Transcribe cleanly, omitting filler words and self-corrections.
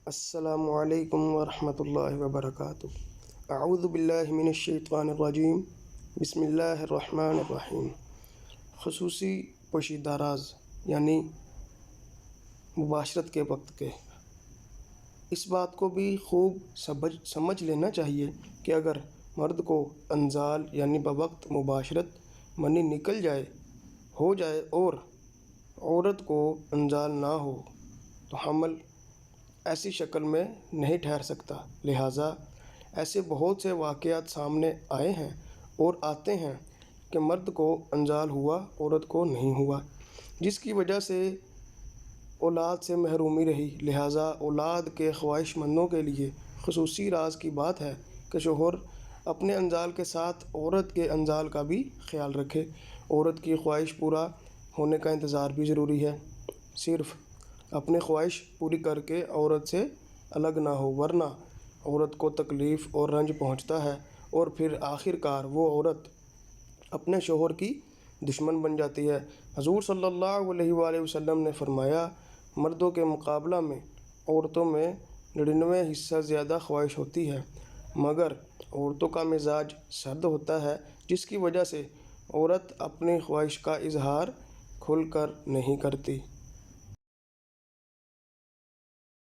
السلام علیکم ورحمۃ اللہ وبرکاتہ۔ اعوذ باللہ من الشیطان الرجیم، بسم اللہ الرحمن الرحیم۔ خصوصی پوشیدہ راز یعنی مباشرت کے وقت کے، اس بات کو بھی خوب سمجھ لینا چاہیے کہ اگر مرد کو انزال یعنی بوقت مباشرت منی نکل ہو جائے اور عورت کو انزال نہ ہو تو حمل ایسی شکل میں نہیں ٹھہر سکتا۔ لہٰذا ایسے بہت سے واقعات سامنے آئے ہیں اور آتے ہیں کہ مرد کو انزال ہوا، عورت کو نہیں ہوا، جس کی وجہ سے اولاد سے محرومی رہی۔ لہٰذا اولاد کے خواہش مندوں کے لیے خصوصی راز کی بات ہے کہ شوہر اپنے انزال کے ساتھ عورت کے انزال کا بھی خیال رکھے۔ عورت کی خواہش پورا ہونے کا انتظار بھی ضروری ہے، صرف اپنی خواہش پوری کر کے عورت سے الگ نہ ہو، ورنہ عورت کو تکلیف اور رنج پہنچتا ہے اور پھر آخر کار وہ عورت اپنے شوہر کی دشمن بن جاتی ہے۔ حضور صلی اللہ علیہ وآلہ وسلم نے فرمایا، مردوں کے مقابلہ میں عورتوں میں 99% زیادہ خواہش ہوتی ہے، مگر عورتوں کا مزاج سرد ہوتا ہے، جس کی وجہ سے عورت اپنی خواہش کا اظہار کھل کر نہیں کرتی۔